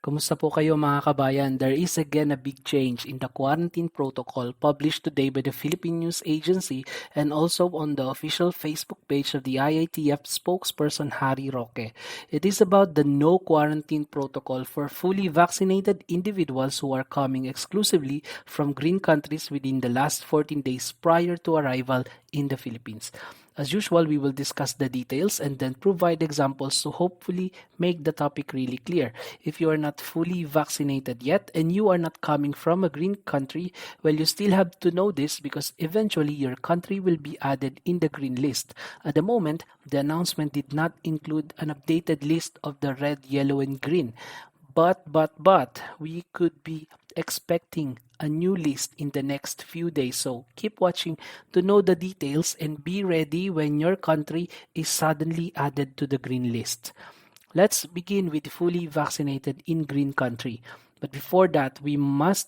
Kumusta po kayo mga kabayan? There is again a big change in the quarantine protocol published today by the Philippine News Agency and also on the official Facebook page of the IATF spokesperson Harry Roque. It is about the no quarantine protocol for fully vaccinated individuals who are coming exclusively from green countries within the last 14 days prior to arrival in the Philippines. As usual, we will discuss the details and then provide examples to hopefully make the topic really clear. If you are not fully vaccinated yet and you are not coming from a green country, well, you still have to know this because eventually your country will be added in the green list. At the moment, the announcement did not include an updated list of the red, yellow, and green. But, we could be expecting a new list in the next few days. So keep watching to know the details and be ready when your country is suddenly added to the green list. Let's begin with fully vaccinated in green country. But before that, we must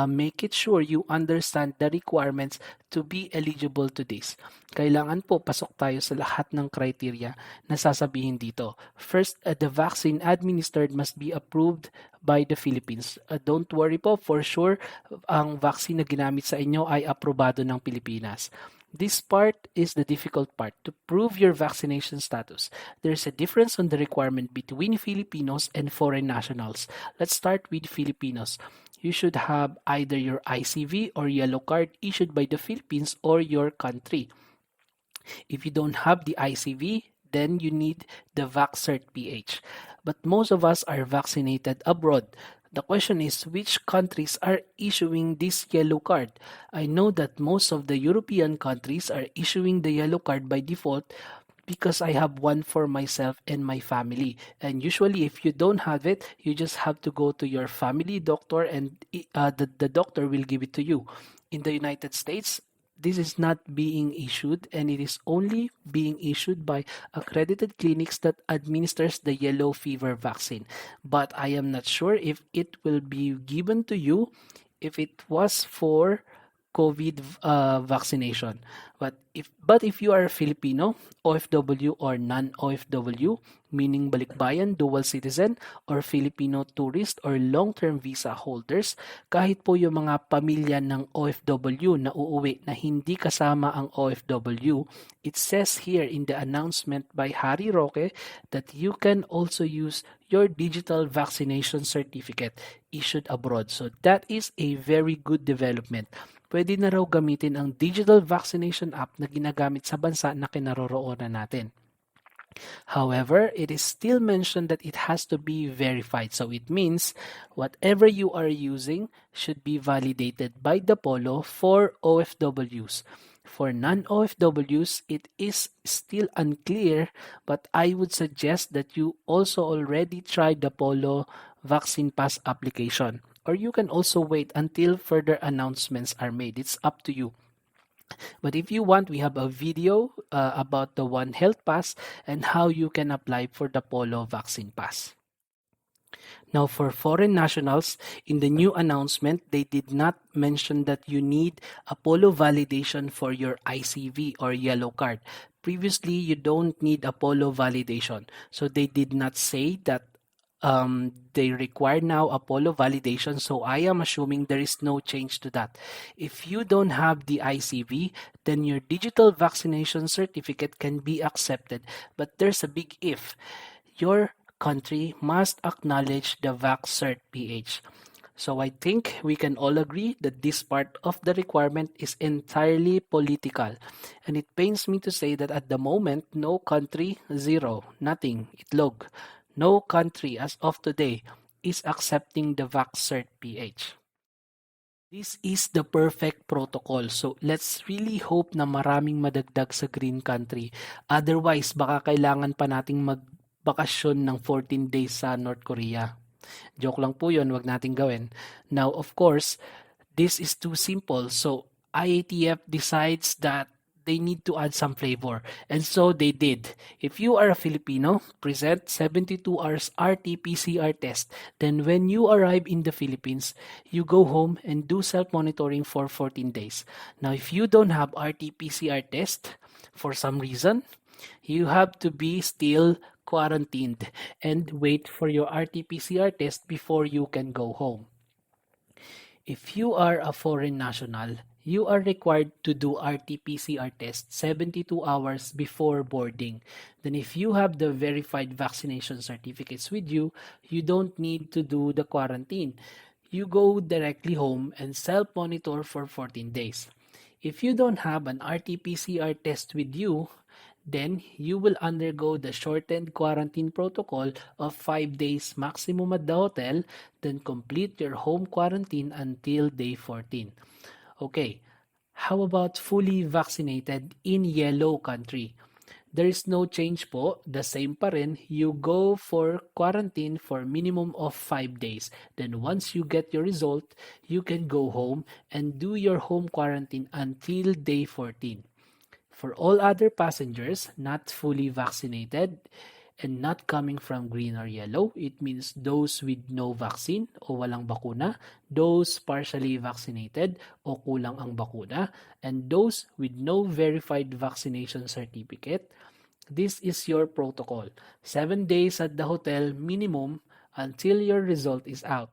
make it sure you understand the requirements to be eligible to this. Kailangan po pasok tayo sa lahat ng criteria na sasabihin dito. First, the vaccine administered must be approved by the Philippines. Don't worry po, for sure, ang vaccine na ginamit sa inyo ay aprobado ng Pilipinas. This part is the difficult part, to prove your vaccination status. There's a difference on the requirement between Filipinos and foreign nationals. Let's start with Filipinos. You should have either your ICV or yellow card issued by the Philippines or your country. If you don't have the ICV, then you need the VaxCert PH. But most of us are vaccinated abroad. The question is, which countries are issuing this yellow card? I know that most of the European countries are issuing the yellow card by default because I have one for myself and my family. And usually, if you don't have it, you just have to go to your family doctor and the doctor will give it to you. In the United States, this is not being issued and it is only being issued by accredited clinics that administers the yellow fever vaccine. But I am not sure if it will be given to you if it was for COVID vaccination. But if you are a Filipino, OFW or non-OFW, meaning Balikbayan, dual citizen, or Filipino tourist or long-term visa holders, kahit po yung mga pamilya ng OFW na uuwi na hindi kasama ang OFW, it says here in the announcement by Harry Roque that you can also use your digital vaccination certificate issued abroad. So that is a very good development. Pwede na raw gamitin ang digital vaccination app na ginagamit sa bansa na kinaroroonan natin. However, it is still mentioned that it has to be verified. So it means whatever you are using should be validated by the POLO for OFWs. For non-OFWs, it is still unclear, but I would suggest that you also already tried the POLO Vaccine Pass application. Or you can also wait until further announcements are made. It's up to you. But if you want, we have a video about the One Health Pass and how you can apply for the Polo Vaccine Pass. Now, for foreign nationals, in the new announcement, they did not mention that you need a Polo validation for your ICV or yellow card. Previously, you don't need a Polo validation. So they did not say that they require now a Polo validation, so I am assuming there is no change to that. If you don't have the ICV, then your digital vaccination certificate can be accepted, but there's a big if. Your country must acknowledge the VaxCert PH. So I think we can all agree that this part of the requirement is entirely political. And it pains me to say that at the moment, no country, zero, nothing, itlog. No country as of today is accepting the VaxCert PH. This is the perfect protocol. So let's really hope na maraming madagdag sa green country. Otherwise, baka kailangan pa nating magbakasyon ng 14 days sa North Korea. Joke lang po yun, wag nating gawin. Now, of course, this is too simple. So IATF decides that they need to add some flavor. And so they did. If you are a Filipino, present 72 hours RT-PCR test. Then when you arrive in the Philippines, you go home and do self-monitoring for 14 days. Now, if you don't have RT-PCR test, for some reason, you have to be still quarantined and wait for your RT-PCR test before you can go home. If you are a foreign national, you are required to do RT-PCR test 72 hours before boarding. Then if you have the verified vaccination certificates with you, you don't need to do the quarantine. You go directly home and self-monitor for 14 days. If you don't have an RT-PCR test with you, then you will undergo the shortened quarantine protocol of 5 days maximum at the hotel, then complete your home quarantine until day 14. Okay, how about fully vaccinated in yellow country? There is no change po, the same pa rin. You go for quarantine for minimum of 5 days. Then once you get your result, you can go home and do your home quarantine until day 14. For all other passengers not fully vaccinated and not coming from green or yellow, it means those with no vaccine o walang bakuna, those partially vaccinated o kulang ang bakuna, and those with no verified vaccination certificate. This is your protocol. 7 days at the hotel minimum until your result is out.